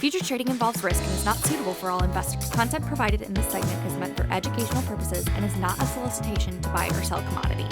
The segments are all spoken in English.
Futures trading involves risk and is not suitable for all investors. Content provided in this segment is meant for educational purposes and is not a solicitation to buy or sell commodities.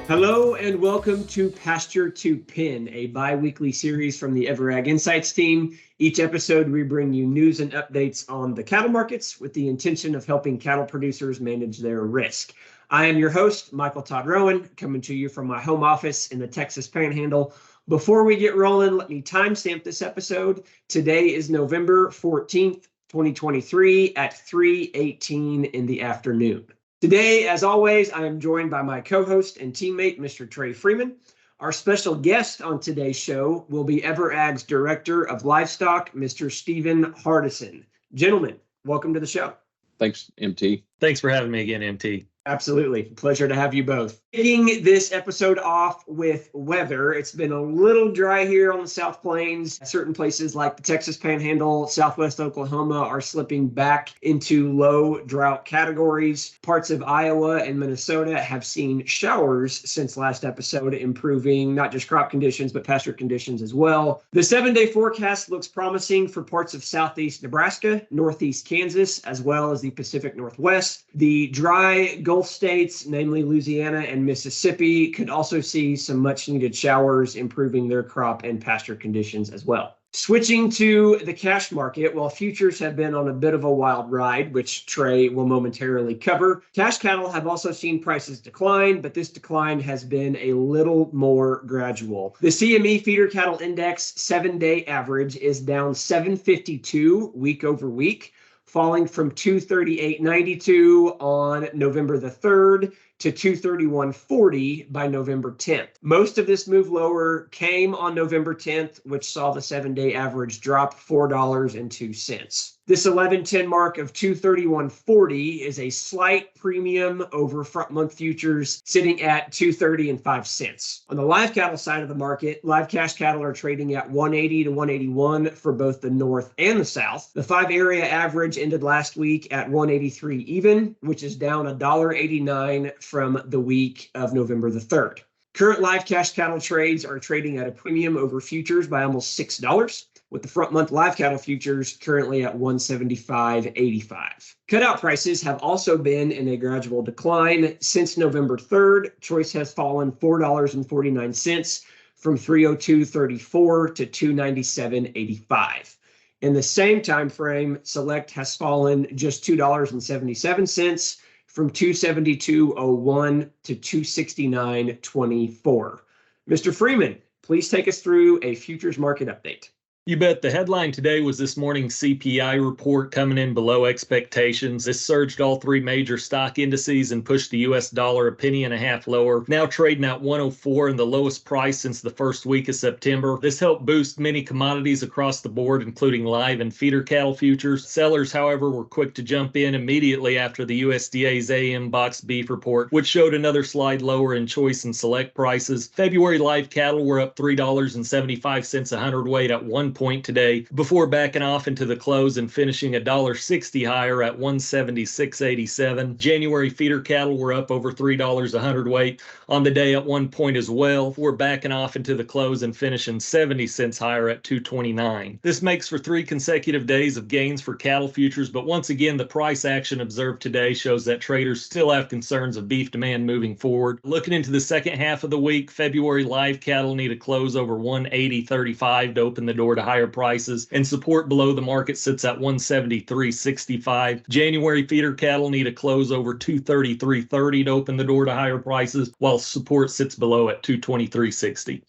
Hello and welcome to Pasture to Pin, a bi-weekly series from the EverAg Insights team. Each episode, we bring you news and updates on the cattle markets with the intention of helping cattle producers manage their risk. I am your host, Michael Todd Rowen, coming to you from my home office in the Texas Panhandle. Before we get rolling, let me timestamp this episode. Today is November 14th, 2023 at 3:18 in the afternoon. Today, as always, I am joined by my co-host and teammate, Mr. Trey Freeman. Our special guest on today's show will be EverAg's Director of Livestock, Mr. Stephen Hardison. Gentlemen, welcome to the show. Thanks, MT. Thanks for having me again, MT. Absolutely. Pleasure to have you both. Kicking this episode off with weather. It's been a little dry here on the South Plains. Certain places like the Texas Panhandle, Southwest Oklahoma are slipping back into low drought categories. Parts of Iowa and Minnesota have seen showers since last episode, improving not just crop conditions, but pasture conditions as well. The 7-day forecast looks promising for parts of southeast Nebraska, northeast Kansas, as well as the Pacific Northwest. The dry Gulf states, namely Louisiana and Mississippi, could also see some much needed showers, improving their crop and pasture conditions as well. Switching to the cash market, while futures have been on a bit of a wild ride, which Trey will momentarily cover, cash cattle have also seen prices decline, but this decline has been a little more gradual. The CME Feeder Cattle Index 7-day average is down 752 week over week, falling from 238.92 on November the 3rd to 231.40 by November 10th. Most of this move lower came on November 10th, which saw the 7-day average drop $4.02. This 11-10 mark of 231.40 is a slight premium over front month futures, sitting at 230.05 cents. On the live cattle side of the market, live cash cattle are trading at 180 to 181 for both the north and the south. The 5-area average ended last week at 183 even, which is down $1.89 from the week of November the 3rd. Current live cash cattle trades are trading at a premium over futures by almost $6, with the front month live cattle futures currently at 175.85. Cutout prices have also been in a gradual decline. Since November 3rd, choice has fallen $4.49 from 302.34 to 297.85. In the same time frame, select has fallen just $2.77 from 272.01 to 269.24. Mr. Freeman, please take us through a futures market update. You bet. The headline today was this morning's CPI report coming in below expectations. This surged all three major stock indices and pushed the U.S. dollar a penny and a half lower, now trading at 104 and the lowest price since the first week of September. This helped boost many commodities across the board, including live and feeder cattle futures. Sellers, however, were quick to jump in immediately after the USDA's AM boxed beef report, which showed another slide lower in choice and select prices. February live cattle were up $3.75 a hundredweight at one point today before backing off into the close and finishing $1.60 higher at 176.87. January feeder cattle were up over $3 a hundredweight on the day at one point as well, before backing off into the close and finishing 70 cents higher at 229. This makes for 3 consecutive days of gains for cattle futures, but once again the price action observed today shows that traders still have concerns of beef demand moving forward. Looking into the second half of the week, February live cattle need a close over 180.35 to open the door to higher prices, and support below the market sits at 173.65. January feeder cattle need a close over 233.30 to open the door to higher prices, while support sits below at 223.60.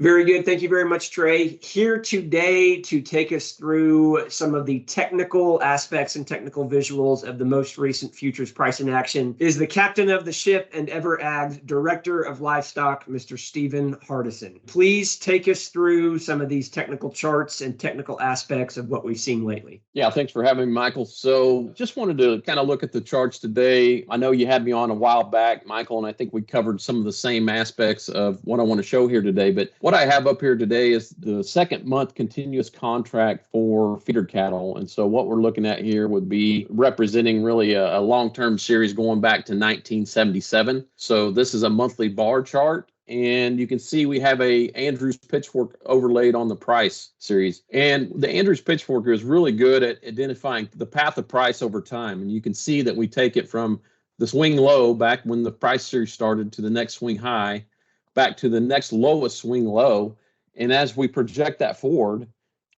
Very good. Thank you very much, Trey. Here today to take us through some of the technical aspects and technical visuals of the most recent futures pricing action is the captain of the ship and EverAg's Director of Livestock, Mr. Stephen Hardison. Please take us through some of these technical charts and technical aspects of what we've seen lately. Yeah, thanks for having me, Michael. So just wanted to kind of look at the charts today. I know you had me on a while back, Michael, and I think we covered some of the same aspects of what I want to show here today. But what I have up here today is the second month continuous contract for feeder cattle. And so what we're looking at here would be representing really a long-term series going back to 1977. So this is a monthly bar chart. and you can see we have a Andrews pitchfork overlaid on the price series. And the Andrews pitchfork is really good at identifying the path of price over time. And you can see that we take it from the swing low back when the price series started to the next swing high, back to the next lowest swing low. And as we project that forward,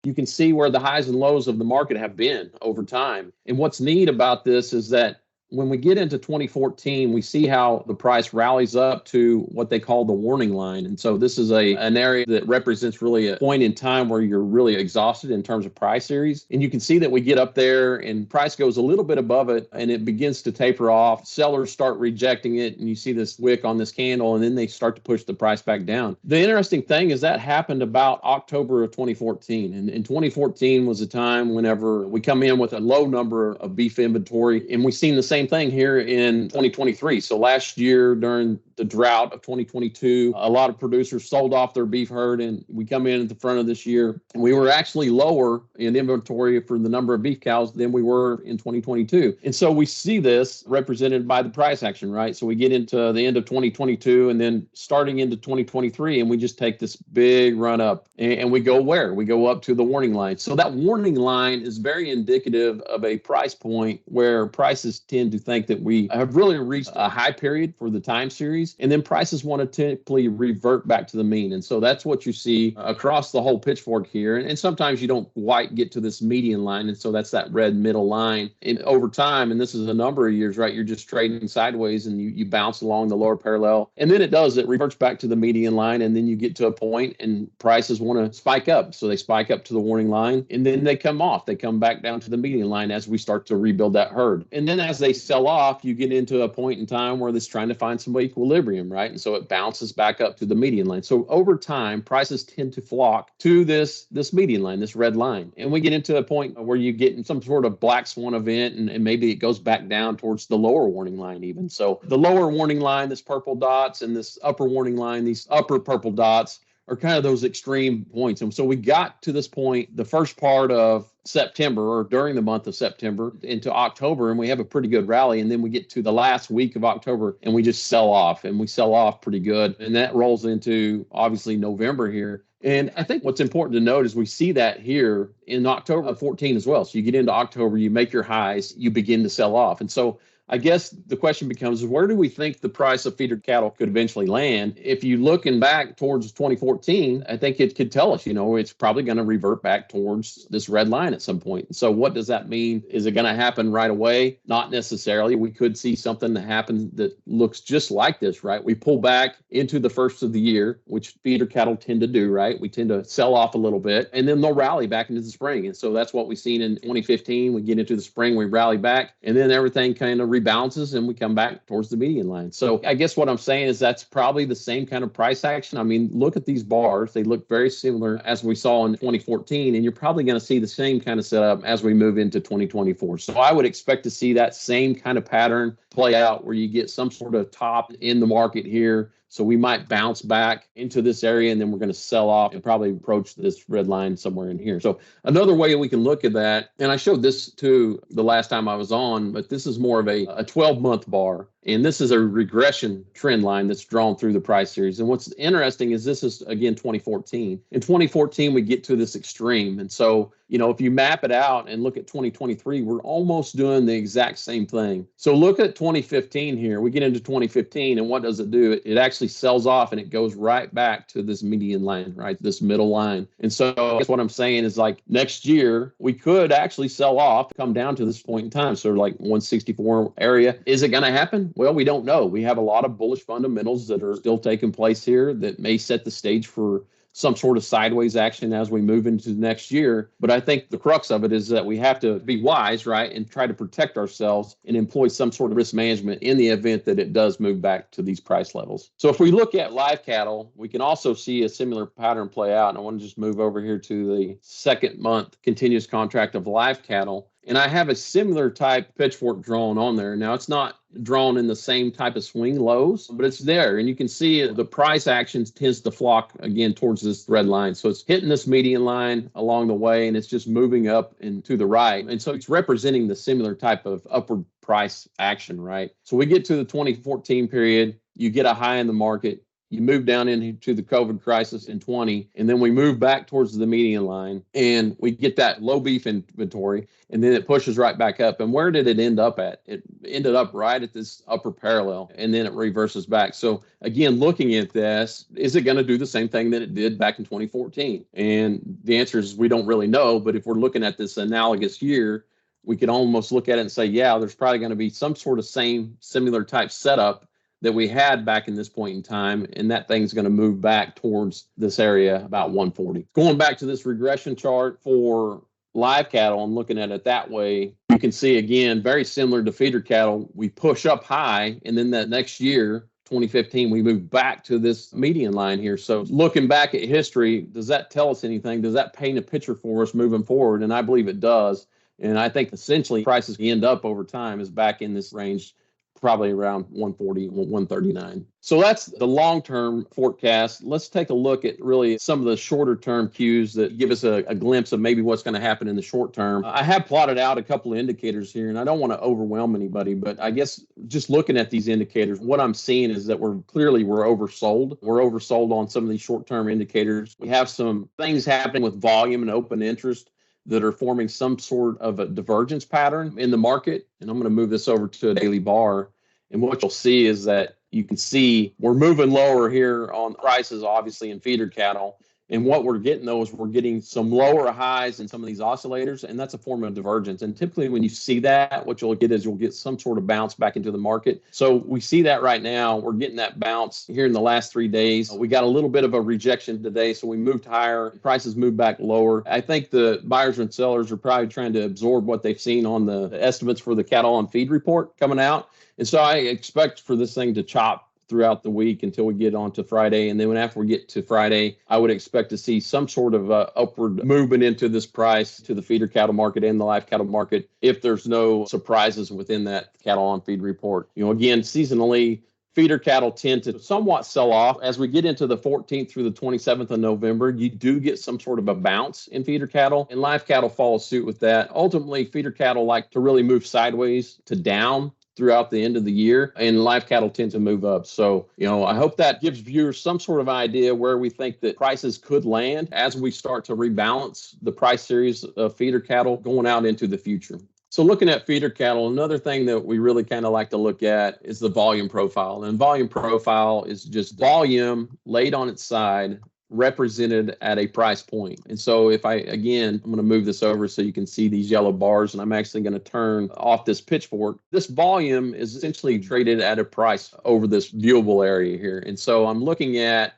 you can see where the highs and lows of the market have been over time. And what's neat about this is that when we get into 2014, we see how the price rallies up to what they call the warning line. And so this is an area that represents really a point in time where you're really exhausted in terms of price series. And you can see that we get up there and price goes a little bit above it and it begins to taper off. Sellers start rejecting it and you see this wick on this candle and then they start to push the price back down. The interesting thing is that happened about October of 2014. And 2014 was a time whenever we come in with a low number of beef inventory, and we've seen the same thing here in 2023. So last year during the drought of 2022, a lot of producers sold off their beef herd, and we come in at the front of this year and we were actually lower in inventory for the number of beef cows than we were in 2022. And so we see this represented by the price action, right? So we get into the end of 2022 and then starting into 2023, and we just take this big run up and we go where? We go up to the warning line. So that warning line is very indicative of a price point where prices tend to think that we have really reached a high period for the time series, and then prices want to typically revert back to the mean. And so that's what you see across the whole pitchfork here. And sometimes you don't quite get to this median line, and so that's that red middle line. And over time, and this is a number of years, right, you're just trading sideways and you bounce along the lower parallel, and then it reverts back to the median line, and then you get to a point and prices want to spike up. So they spike up to the warning line, and then they come off. They come back down to the median line as we start to rebuild that herd. And then as they sell off, you get into a point in time where it's trying to find some equilibrium, right? And so it bounces back up to the median line. So over time, prices tend to flock to this median line, this red line. And we get into a point where you get in some sort of black swan event, and maybe it goes back down towards the lower warning line even. So the lower warning line, this purple dots, and this upper warning line, these upper purple dots, are kind of those extreme points. And so we got to this point the first part of September, or during the month of September into October, and we have a pretty good rally. And then we get to the last week of October and we just sell off, and we sell off pretty good. And that rolls into obviously November here. And I think what's important to note is we see that here in October of 14 as well. So you get into October, you make your highs, you begin to sell off. And so I guess the question becomes, where do we think the price of feeder cattle could eventually land? If you looking back towards 2014, I think it could tell us, it's probably going to revert back towards this red line at some point. So what does that mean? Is it going to happen right away? Not necessarily. We could see something that happens that looks just like this, right? We pull back into the first of the year, which feeder cattle tend to do, right? We tend to sell off a little bit, and then they'll rally back into the spring. And so that's what we've seen in 2015. We get into the spring, we rally back, and then everything kind of rebalances and we come back towards the median line. So I guess what I'm saying is that's probably the same kind of price action. I mean, look at these bars. They look very similar as we saw in 2014, and you're probably going to see the same kind of setup as we move into 2024. So I would expect to see that same kind of pattern play out where you get some sort of top in the market here. So we might bounce back into this area, and then we're going to sell off and probably approach this red line somewhere in here. So another way we can look at that, and I showed this too the last time I was on, but this is more of a 12-month bar. And this is a regression trend line that's drawn through the price series. And what's interesting is this is, again, 2014. In 2014, we get to this extreme. And so, if you map it out and look at 2023, we're almost doing the exact same thing. So look at 2015 here. We get into 2015, and what does it do? It actually sells off, and it goes right back to this median line, right? This middle line. And so I guess what I'm saying is, like, next year, we could actually sell off, come down to this point in time. So like 164 area. Is it going to happen? Well, we don't know. We have a lot of bullish fundamentals that are still taking place here that may set the stage for some sort of sideways action as we move into next year. But I think the crux of it is that we have to be wise, right, and try to protect ourselves and employ some sort of risk management in the event that it does move back to these price levels. So if we look at live cattle, we can also see a similar pattern play out. And I want to just move over here to the second month continuous contract of live cattle. And I have a similar type pitchfork drawn on there. Now, it's not drawn in the same type of swing lows, but it's there. And you can see the price action tends to flock again towards this red line. So it's hitting this median line along the way, and it's just moving up and to the right. And so it's representing the similar type of upward price action, right? So we get to the 2014 period, you get a high in the market, You move down into the COVID crisis in 20, and then we move back towards the median line, and we get that low beef inventory, and then it pushes right back up. And where did it end up at? It ended up right at this upper parallel, and then it reverses back. So again, looking at this, is it going to do the same thing that it did back in 2014? And the answer is we don't really know. But if we're looking at this analogous year, we could almost look at it and say, yeah, there's probably going to be some sort of similar type setup that we had back in this point in time, and that thing's going to move back towards this area about 140. Going back to this regression chart for live cattle and looking at it that way, you can see again, very similar to feeder cattle, we push up high, and then that next year, 2015, we move back to this median line here. So looking back at history, does that tell us anything? Does that paint a picture for us moving forward? And I believe it does. And I think essentially prices end up over time is back in this range, probably around 140, 139. So that's the long-term forecast. Let's take a look at really some of the shorter-term cues that give us a glimpse of maybe what's going to happen in the short term. I have plotted out a couple of indicators here, and I don't want to overwhelm anybody, but I guess just looking at these indicators, what I'm seeing is that we're oversold. We're oversold on some of these short-term indicators. We have some things happening with volume and open interest that are forming some sort of a divergence pattern in the market. And I'm going to move this over to a daily bar. And what you'll see is that you can see we're moving lower here on prices, obviously, in feeder cattle. And what we're getting, though, is we're getting some lower highs in some of these oscillators, and that's a form of divergence. And typically when you see that, what you'll get is you'll get some sort of bounce back into the market. So we see that right now. We're getting that bounce here in the last 3 days. We got a little bit of a rejection today, so we moved higher. Prices moved back lower. I think the buyers and sellers are probably trying to absorb what they've seen on the estimates for the cattle on feed report coming out. And so I expect for this thing to chop throughout the week until we get on to Friday. And then after we get to Friday, I would expect to see some sort of upward movement into this price to the feeder cattle market and the live cattle market if there's no surprises within that cattle on feed report. Again, seasonally, feeder cattle tend to somewhat sell off. As we get into the 14th through the 27th of November, you do get some sort of a bounce in feeder cattle, and live cattle follow suit with that. Ultimately, feeder cattle like to really move sideways to down throughout the end of the year, and live cattle tend to move up. So, I hope that gives viewers some sort of idea where we think that prices could land as we start to rebalance the price series of feeder cattle going out into the future. So looking at feeder cattle, another thing that we really kind of like to look at is the volume profile. And volume profile is just volume laid on its side, represented at a price point. And so I'm going to move this over so you can see these yellow bars, and I'm actually going to turn off this pitchfork. This volume is essentially traded at a price over this viewable area here. And so I'm looking at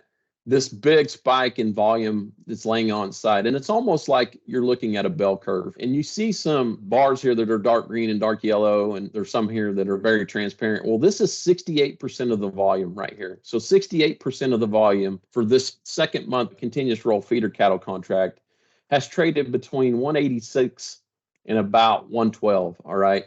this big spike in volume that's laying on its side. And it's almost like you're looking at a bell curve. And you see some bars here that are dark green and dark yellow, and there's some here that are very transparent. Well, this is 68% of the volume right here. So 68% of the volume for this second month continuous roll feeder cattle contract has traded between 186 and about 112, all right?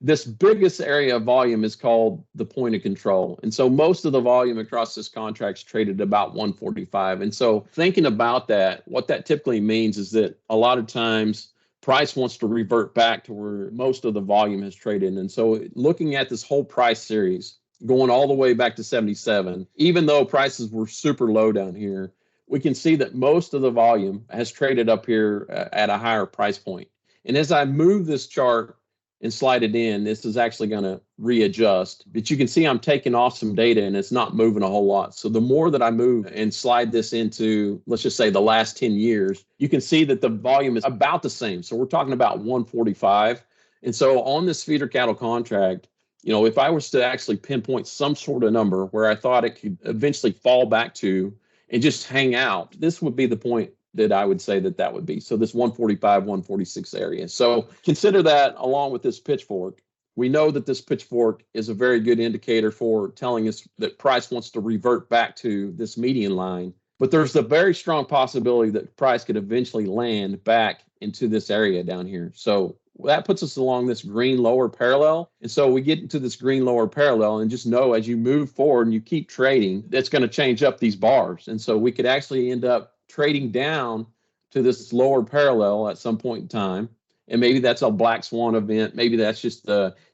This biggest area of volume is called the point of control. And so most of the volume across this contract is traded about 145. And so thinking about that, what that typically means is that a lot of times price wants to revert back to where most of the volume has traded. And so looking at this whole price series, going all the way back to 77, even though prices were super low down here, we can see that most of the volume has traded up here at a higher price point. And as I move this chart and slide it in, this is actually going to readjust. But you can see I'm taking off some data and it's not moving a whole lot. So the more that I move and slide this into, let's just say the last 10 years, you can see that the volume is about the same. So we're talking about 145. And so on this feeder cattle contract, if I was to actually pinpoint some sort of number where I thought it could eventually fall back to and just hang out, this would be the point that I would say that would be. So this 145, 146 area. So consider that along with this pitchfork. We know that this pitchfork is a very good indicator for telling us that price wants to revert back to this median line. But there's a very strong possibility that price could eventually land back into this area down here. So that puts us along this green lower parallel. And so we get into this green lower parallel, and just know as you move forward and you keep trading, that's going to change up these bars. And so we could actually end up trading down to this lower parallel at some point in time. And maybe that's a black swan event. Maybe that's just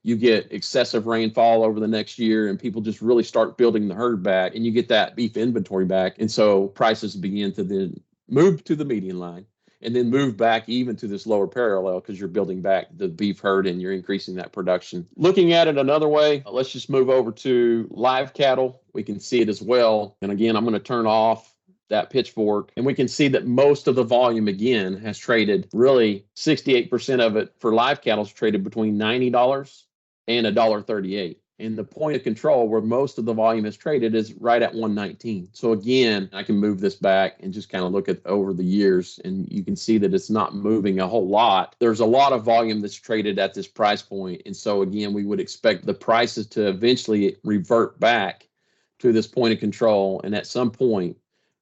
you get excessive rainfall over the next year and people just really start building the herd back and you get that beef inventory back. And so prices begin to then move to the median line and then move back even to this lower parallel because you're building back the beef herd and you're increasing that production. Looking at it another way, let's just move over to live cattle. We can see it as well. And again, I'm going to turn off that pitchfork, and we can see that most of the volume again has traded, really 68% of it for live cattle is traded between $90 and $1.38. And the point of control where most of the volume is traded is right at 119. So again, I can move this back and just kind of look at over the years, and you can see that it's not moving a whole lot. There's a lot of volume that's traded at this price point. And so again, we would expect the prices to eventually revert back to this point of control. And at some point,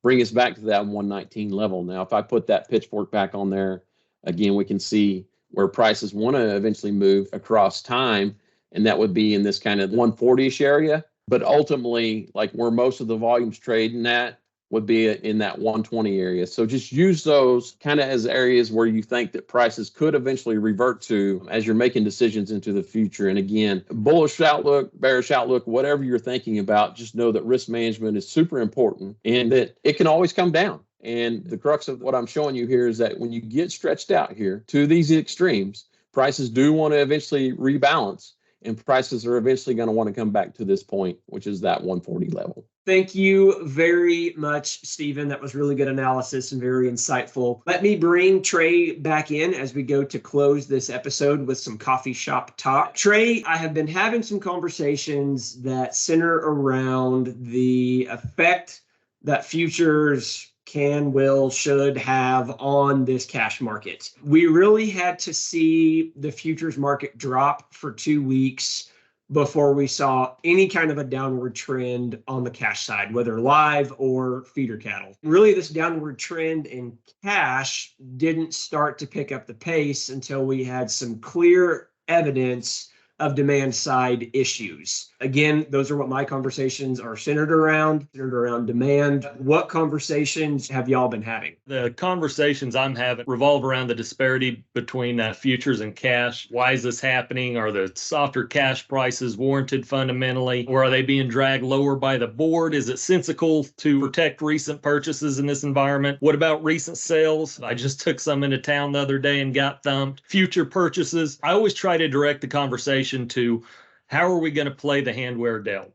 bring us back to that 119 level. Now, if I put that pitchfork back on there, again, we can see where prices want to eventually move across time, and that would be in this kind of 140-ish area. But ultimately, like where most of the volume's trading at would be in that 120 area. So just use those kind of as areas where you think that prices could eventually revert to as you're making decisions into the future. And again, bullish outlook, bearish outlook, whatever you're thinking about, just know that risk management is super important and that it can always come down. And the crux of what I'm showing you here is that when you get stretched out here to these extremes, prices do want to eventually rebalance, and prices are eventually going to want to come back to this point, which is that 140 level. Thank you very much, Stephen. That was really good analysis and very insightful. Let me bring Trey back in as we go to close this episode with some coffee shop talk. Trey, I have been having some conversations that center around the effect that futures can, will, should have on this cash market. We really had to see the futures market drop for 2 weeks before we saw any kind of a downward trend on the cash side, whether live or feeder cattle. Really, this downward trend in cash didn't start to pick up the pace until we had some clear evidence of demand side issues. Again, those are what my conversations are centered around demand. What conversations have y'all been having? The conversations I'm having revolve around the disparity between futures and cash. Why is this happening? Are the softer cash prices warranted fundamentally, or are they being dragged lower by the board? Is it sensical to protect recent purchases in this environment? What about recent sales? I just took some into town the other day and got thumped. Future purchases. I always try to direct the conversation to how are we going to play the hand we're dealt?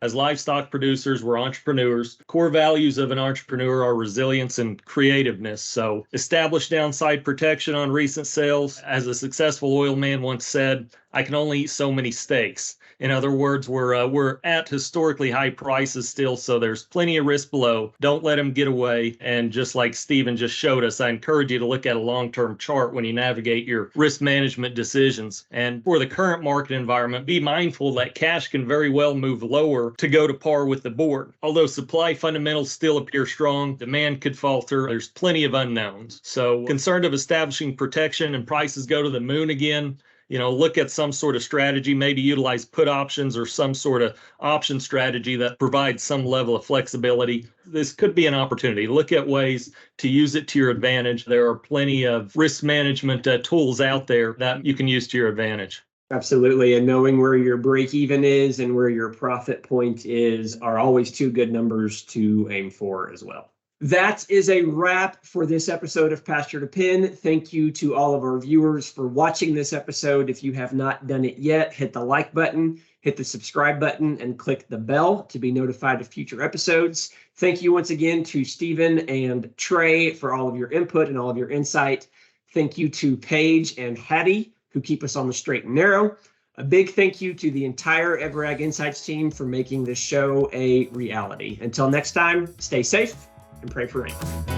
As livestock producers, we're entrepreneurs. Core values of an entrepreneur are resilience and creativeness. So establish downside protection on recent sales. As a successful oil man once said, I can only eat so many steaks. In other words, we're at historically high prices still, so there's plenty of risk below. Don't let them get away. And just like Stephen just showed us, I encourage you to look at a long-term chart when you navigate your risk management decisions. And for the current market environment, be mindful that cash can very well move lower to go to par with the board. Although supply fundamentals still appear strong, demand could falter. There's plenty of unknowns. So concerned of establishing protection and prices go to the moon again, look at some sort of strategy, maybe utilize put options or some sort of option strategy that provides some level of flexibility. This could be an opportunity. Look at ways to use it to your advantage. There are plenty of risk management tools out there that you can use to your advantage. Absolutely. And knowing where your break even is and where your profit point is are always two good numbers to aim for as well. That is a wrap for this episode of Pasture to Pen. Thank you to all of our viewers for watching this episode. If you have not done it yet, hit the like button, hit the subscribe button, and click the bell to be notified of future episodes. Thank you once again to Stephen and Trey for all of your input and all of your insight. Thank you to Paige and Hattie, who keep us on the straight and narrow. A big thank you to the entire EverAg Insights team for making this show a reality. Until next time, stay safe and pray for rain.